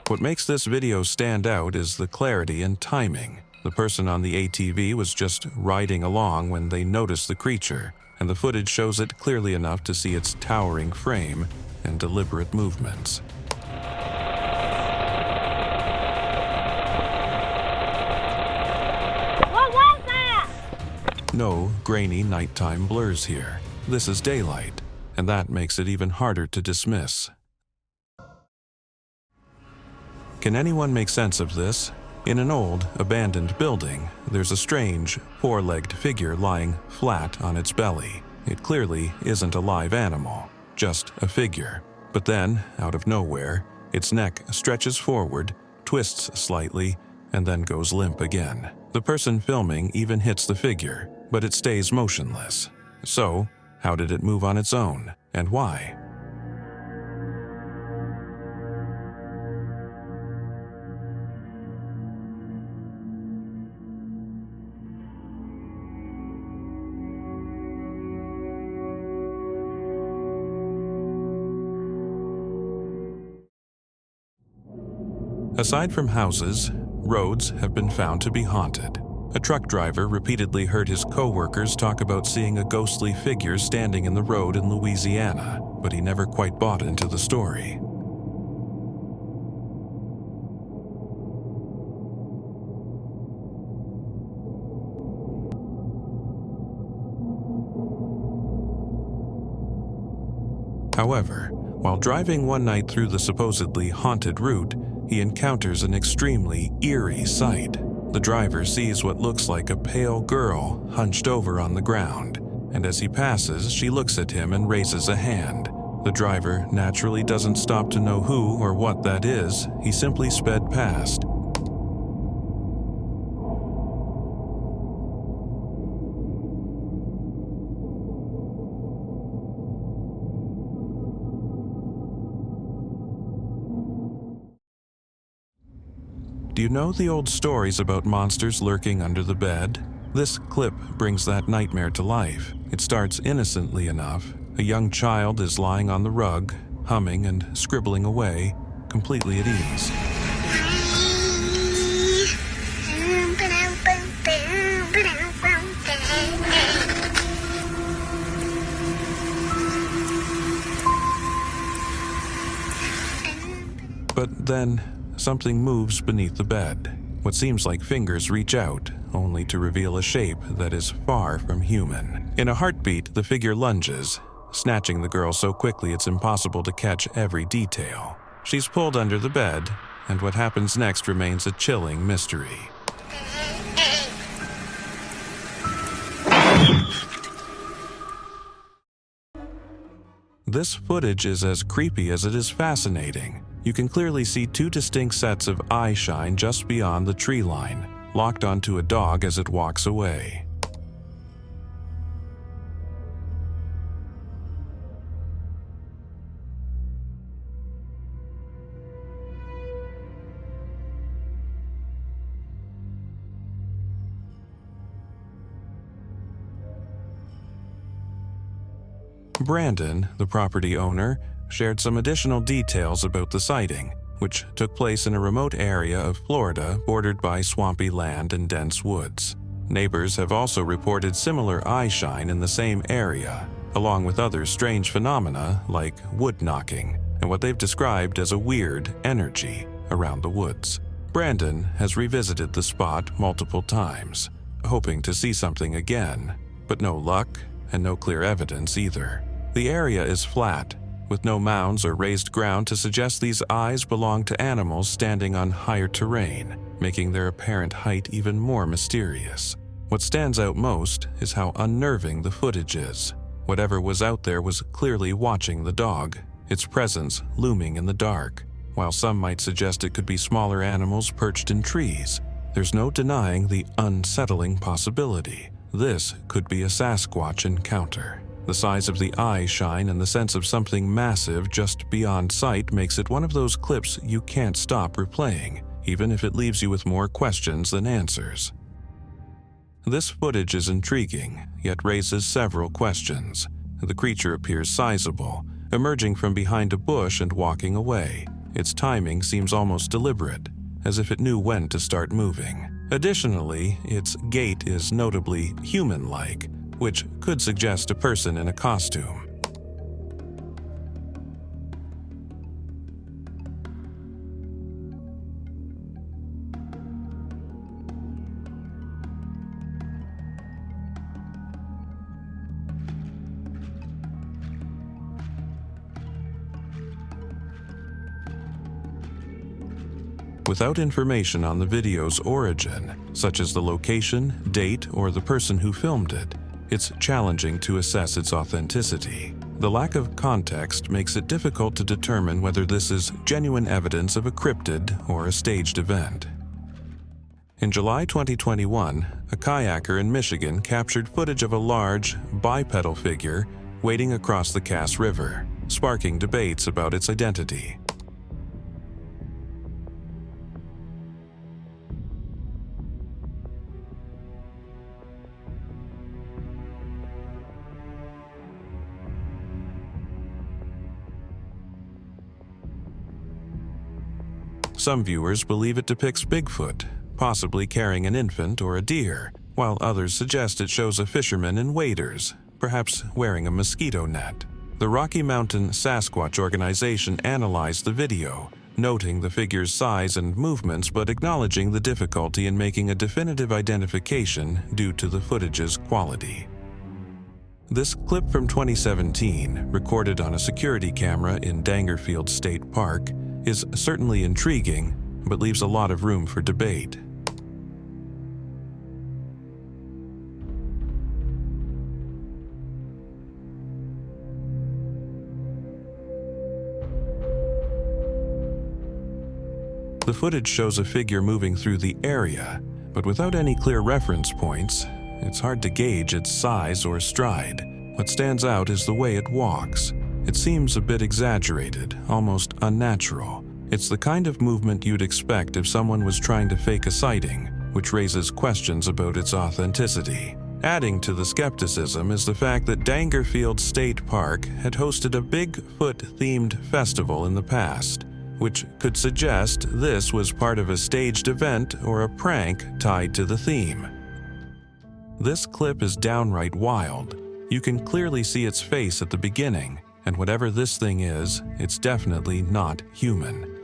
What makes this video stand out is the clarity and timing. The person on the ATV was just riding along when they noticed the creature, and the footage shows it clearly enough to see its towering frame and deliberate movements. What was that? No grainy nighttime blurs here. This is daylight, and that makes it even harder to dismiss. Can anyone make sense of this? In an old, abandoned building, there's a strange, four-legged figure lying flat on its belly. It clearly isn't a live animal, just a figure. But then, out of nowhere, its neck stretches forward, twists slightly, and then goes limp again. The person filming even hits the figure, but it stays motionless. So, how did it move on its own, and why? Aside from houses, roads have been found to be haunted. A truck driver repeatedly heard his co-workers talk about seeing a ghostly figure standing in the road in Louisiana, but he never quite bought into the story. However, while driving one night through the supposedly haunted route, he encounters an extremely eerie sight. The driver sees what looks like a pale girl hunched over on the ground, and as he passes, she looks at him and raises a hand. The driver naturally doesn't stop to know who or what that is. He simply sped past. Do you know the old stories about monsters lurking under the bed? This clip brings that nightmare to life. It starts innocently enough. A young child is lying on the rug, humming and scribbling away, completely at ease. But then, something moves beneath the bed. What seems like fingers reach out, only to reveal a shape that is far from human. In a heartbeat, the figure lunges, snatching the girl so quickly it's impossible to catch every detail. She's pulled under the bed, and what happens next remains a chilling mystery. This footage is as creepy as it is fascinating. You can clearly see two distinct sets of eye shine just beyond the tree line, locked onto a dog as it walks away. Brandon, the property owner, shared some additional details about the sighting, which took place in a remote area of Florida bordered by swampy land and dense woods. Neighbors have also reported similar eye shine in the same area, along with other strange phenomena like wood knocking and what they've described as a weird energy around the woods. Brandon has revisited the spot multiple times, hoping to see something again, but no luck and no clear evidence either. The area is flat, with no mounds or raised ground to suggest these eyes belong to animals standing on higher terrain, making their apparent height even more mysterious. What stands out most is how unnerving the footage is. Whatever was out there was clearly watching the dog, its presence looming in the dark. While some might suggest it could be smaller animals perched in trees, there's no denying the unsettling possibility. This could be a Sasquatch encounter. The size of the eye shine and the sense of something massive just beyond sight makes it one of those clips you can't stop replaying, even if it leaves you with more questions than answers. This footage is intriguing, yet raises several questions. The creature appears sizable, emerging from behind a bush and walking away. Its timing seems almost deliberate, as if it knew when to start moving. Additionally, its gait is notably human-like, which could suggest a person in a costume. Without information on the video's origin, such as the location, date, or the person who filmed it, it's challenging to assess its authenticity. The lack of context makes it difficult to determine whether this is genuine evidence of a cryptid or a staged event. In July 2021, a kayaker in Michigan captured footage of a large, bipedal figure wading across the Cass River, sparking debates about its identity. Some viewers believe it depicts Bigfoot, possibly carrying an infant or a deer, while others suggest it shows a fisherman in waders, perhaps wearing a mosquito net. The Rocky Mountain Sasquatch organization analyzed the video, noting the figure's size and movements but acknowledging the difficulty in making a definitive identification due to the footage's quality. This clip from 2017, recorded on a security camera in Dangerfield State Park, is certainly intriguing, but leaves a lot of room for debate. The footage shows a figure moving through the area, but without any clear reference points, it's hard to gauge its size or stride. What stands out is the way it walks. It seems a bit exaggerated, almost unnatural. It's the kind of movement you'd expect if someone was trying to fake a sighting, which raises questions about its authenticity. Adding to the skepticism is the fact that Dangerfield State Park had hosted a Bigfoot-themed festival in the past, which could suggest this was part of a staged event or a prank tied to the theme. This clip is downright wild. You can clearly see its face at the beginning, and whatever this thing is, it's definitely not human.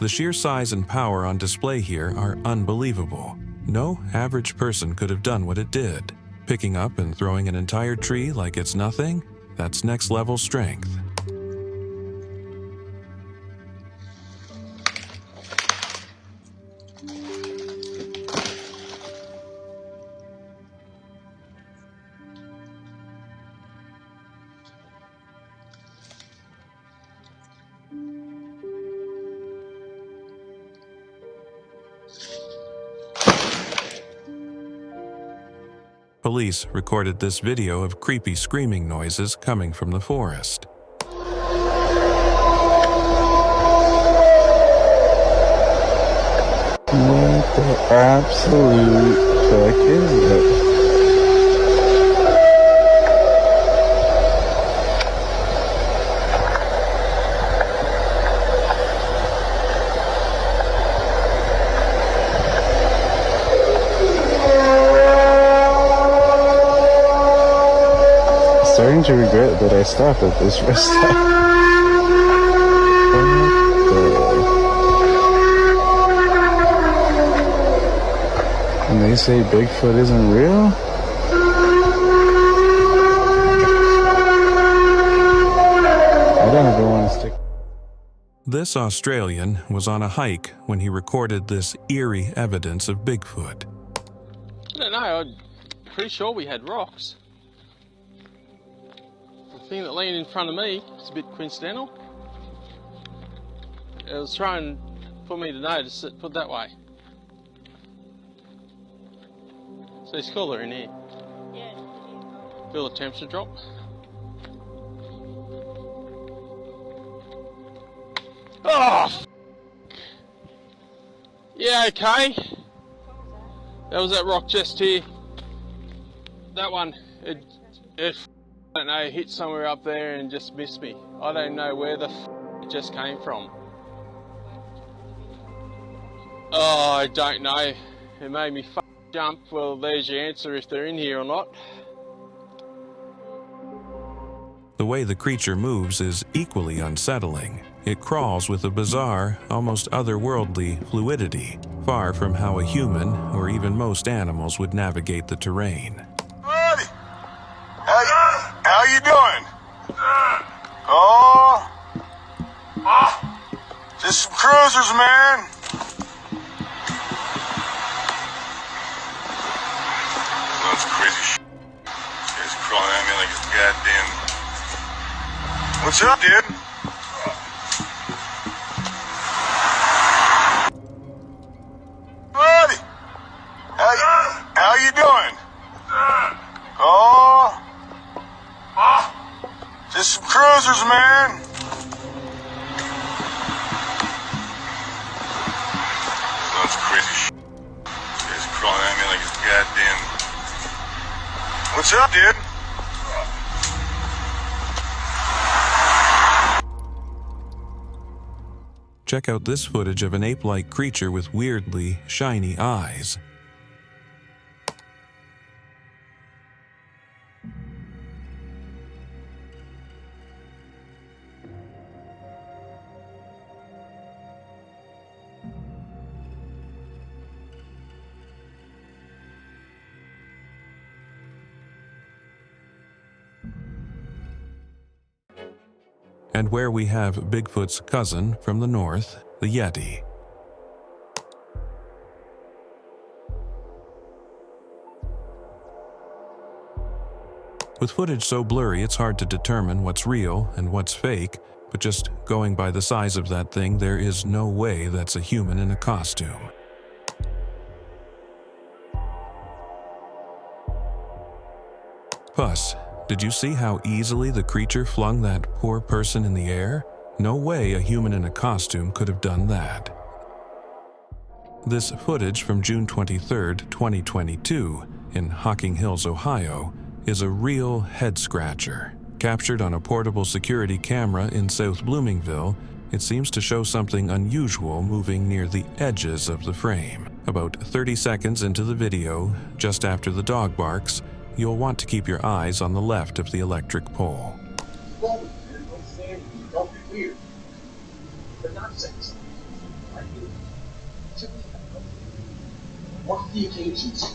The sheer size and power on display here are unbelievable. No average person could have done what it did. Picking up and throwing an entire tree like it's nothing, that's next level strength. Police recorded this video of creepy screaming noises coming from the forest. What the absolute fuck is it? Starting to regret that I stopped at this rest stop. And they say Bigfoot isn't real? I don't ever want to stick. This Australian was on a hike when he recorded this eerie evidence of Bigfoot. I don't know, I'm pretty sure we had rocks. The thing that leaned in front of me is a bit coincidental. It was trying for me to notice it, put that way. So it's cooler in here. Yeah. Feel the temperature drop. Oh! Yeah, okay. That was that rock just here. That one, it I don't know, hit somewhere up there and just missed me. I don't know where the it just came from. Oh, I don't know. It made me jump. Well, there's your answer if they're in here or not. The way the creature moves is equally unsettling. It crawls with a bizarre, almost otherworldly fluidity, far from how a human or even most animals would navigate the terrain. Buddy! How you doing? Oh! Just some cruisers, man. That's crazy shit. Guy's crawling at me like it's goddamn. What's up, dude? Buddy! How you doing? Oh! Just some cruisers, man. That's crazy shit. Guy's crawling at me like it's goddamn. What's up, dude? Check out this footage of an ape-like creature with weirdly shiny eyes. And where we have Bigfoot's cousin from the north, the Yeti. With footage so blurry, it's hard to determine what's real and what's fake, but just going by the size of that thing, there is no way that's a human in a costume. Puss, did you see how easily the creature flung that poor person in the air? No way a human in a costume could have done that. This footage from June 23, 2022, in Hocking Hills, Ohio, is a real head-scratcher. Captured on a portable security camera in South Bloomingville, it seems to show something unusual moving near the edges of the frame. About 30 seconds into the video, just after the dog barks, you'll want to keep your eyes on the left of the electric pole. Don't be weird. For nonsense. What are the occasions?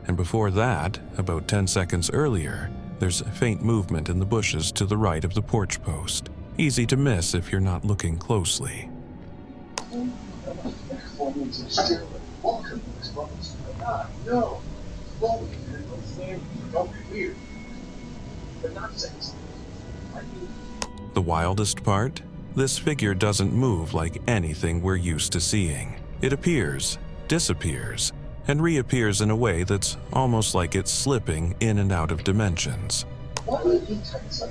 And before that, about 10 seconds earlier, there's faint movement in the bushes to the right of the porch post. Easy to miss if you're not looking closely. No. Don't be weird. But not sex. The wildest part? This figure doesn't move like anything we're used to seeing. It appears, disappears, and reappears in a way that's almost like it's slipping in and out of dimensions. What are the types of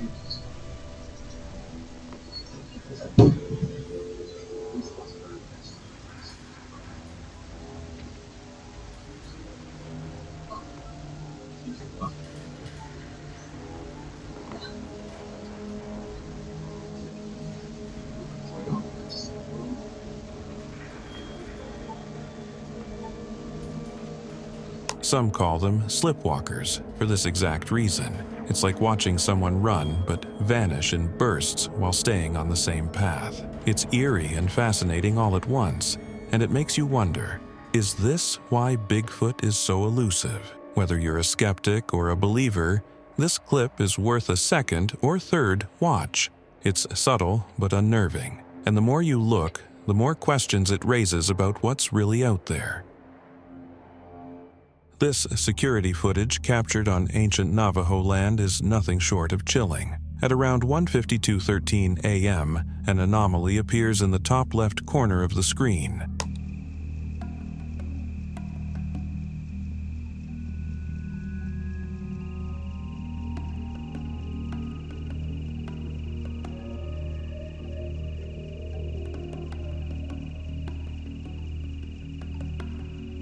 Some call them slipwalkers for this exact reason. It's like watching someone run but vanish in bursts while staying on the same path. It's eerie and fascinating all at once, and it makes you wonder, is this why Bigfoot is so elusive? Whether you're a skeptic or a believer, this clip is worth a second or third watch. It's subtle but unnerving, and the more you look, the more questions it raises about what's really out there. This security footage captured on ancient Navajo land is nothing short of chilling. At around 1:52:13 a.m., an anomaly appears in the top left corner of the screen.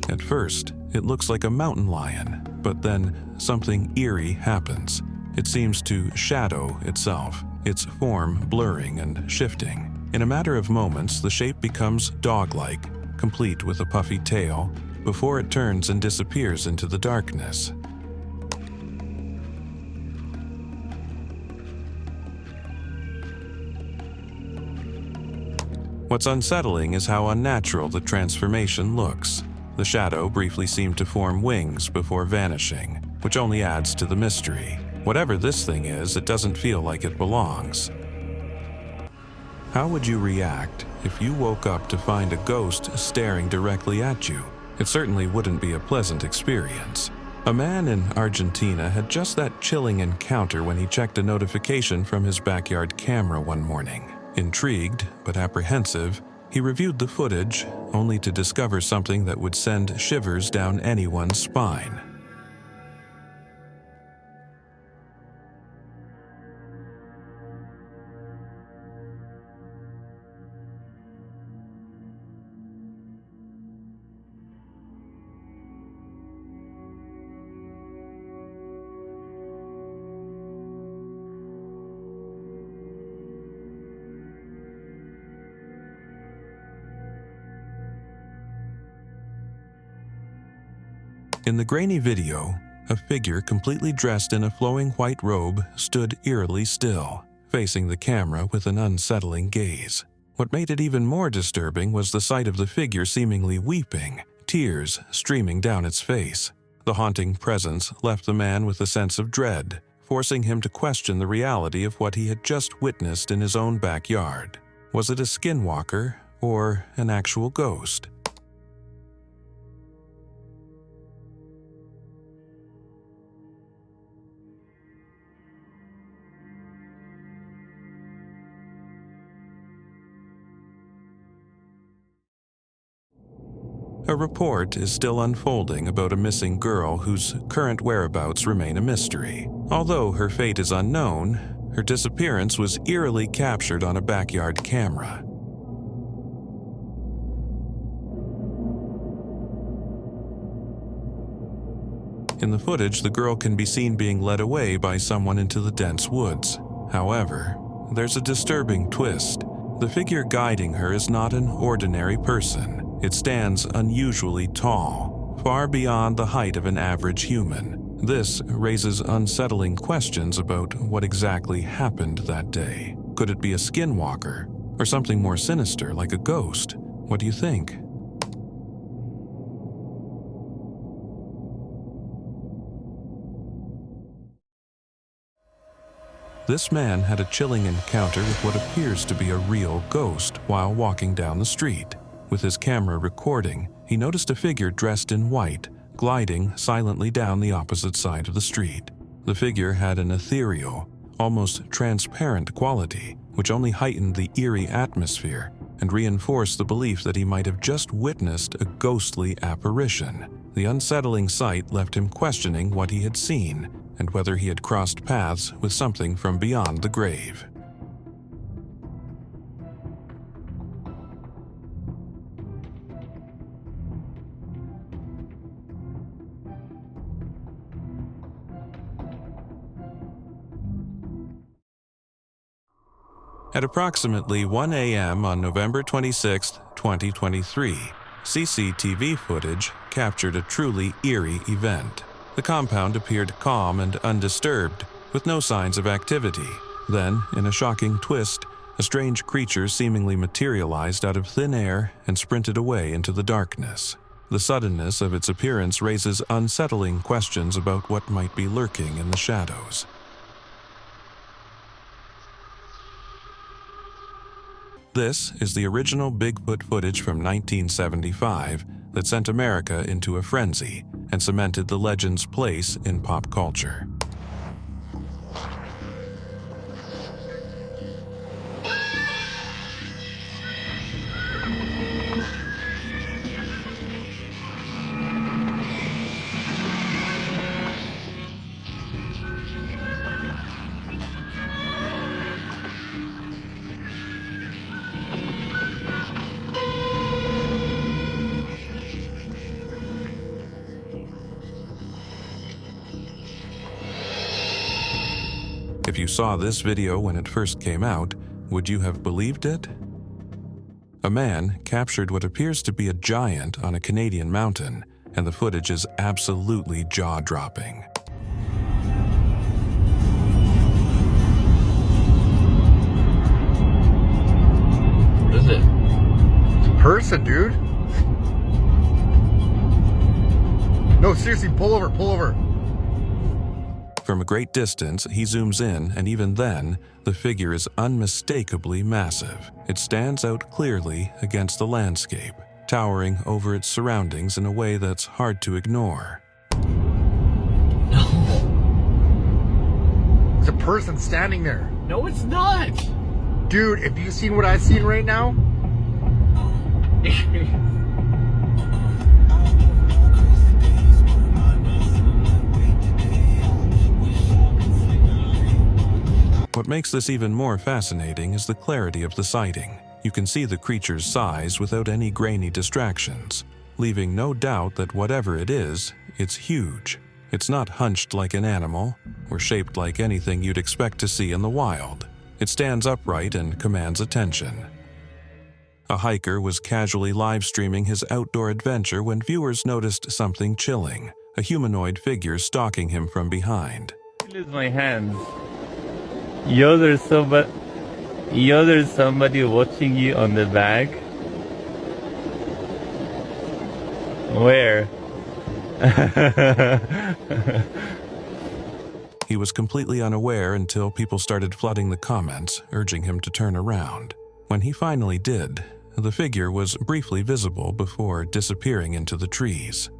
At first, it looks like a mountain lion, but then something eerie happens. It seems to shadow itself, its form blurring and shifting. In a matter of moments, the shape becomes dog-like, complete with a puffy tail, before it turns and disappears into the darkness. What's unsettling is how unnatural the transformation looks. The shadow briefly seemed to form wings before vanishing, which only adds to the mystery. Whatever this thing is, it doesn't feel like it belongs. How would you react if you woke up to find a ghost staring directly at you? It certainly wouldn't be a pleasant experience. A man in Argentina had just that chilling encounter when he checked a notification from his backyard camera one morning. Intrigued, but apprehensive, he reviewed the footage, only to discover something that would send shivers down anyone's spine. In the grainy video, a figure completely dressed in a flowing white robe stood eerily still, facing the camera with an unsettling gaze. What made it even more disturbing was the sight of the figure seemingly weeping, tears streaming down its face. The haunting presence left the man with a sense of dread, forcing him to question the reality of what he had just witnessed in his own backyard. Was it a skinwalker or an actual ghost? A report is still unfolding about a missing girl whose current whereabouts remain a mystery. Although her fate is unknown, her disappearance was eerily captured on a backyard camera. In the footage, the girl can be seen being led away by someone into the dense woods. However, there's a disturbing twist. The figure guiding her is not an ordinary person. It stands unusually tall, far beyond the height of an average human. This raises unsettling questions about what exactly happened that day. Could it be a skinwalker, or something more sinister like a ghost? What do you think? This man had a chilling encounter with what appears to be a real ghost while walking down the street. With his camera recording, he noticed a figure dressed in white, gliding silently down the opposite side of the street. The figure had an ethereal, almost transparent quality, which only heightened the eerie atmosphere and reinforced the belief that he might have just witnessed a ghostly apparition. The unsettling sight left him questioning what he had seen and whether he had crossed paths with something from beyond the grave. At approximately 1 a.m. on November 26, 2023, CCTV footage captured a truly eerie event. The compound appeared calm and undisturbed, with no signs of activity. Then, in a shocking twist, a strange creature seemingly materialized out of thin air and sprinted away into the darkness. The suddenness of its appearance raises unsettling questions about what might be lurking in the shadows. This is the original Bigfoot footage from 1975 that sent America into a frenzy and cemented the legend's place in pop culture. If you saw this video when it first came out, would you have believed it? A man captured what appears to be a giant on a Canadian mountain, and the footage is absolutely jaw-dropping. What is it? It's a person, dude. No, seriously, pull over, pull over. From a great distance, he zooms in, and even then, the figure is unmistakably massive. It stands out clearly against the landscape, towering over its surroundings in a way that's hard to ignore. No. There's a person standing there. No, it's not. Dude, have you seen what I've seen right now? What makes this even more fascinating is the clarity of the sighting. You can see the creature's size without any grainy distractions, leaving no doubt that whatever it is, it's huge. It's not hunched like an animal, or shaped like anything you'd expect to see in the wild. It stands upright and commands attention. A hiker was casually live-streaming his outdoor adventure when viewers noticed something chilling, a humanoid figure stalking him from behind. Lose my hands. There's somebody watching you on the back. Where? He was completely unaware until people started flooding the comments, urging him to turn around. When he finally did, the figure was briefly visible before disappearing into the trees.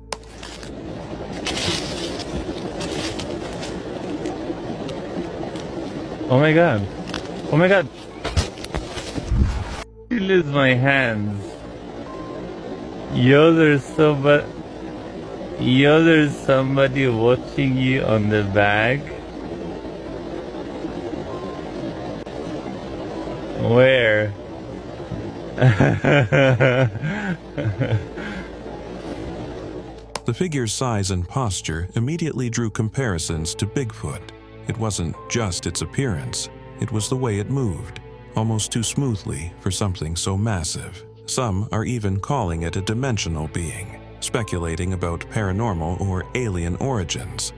Oh my god. Oh my god. I lose my hands. There's somebody watching you on the back. Where? The figure's size and posture immediately drew comparisons to Bigfoot. It wasn't just its appearance, it was the way it moved, almost too smoothly for something so massive. Some are even calling it a dimensional being, speculating about paranormal or alien origins.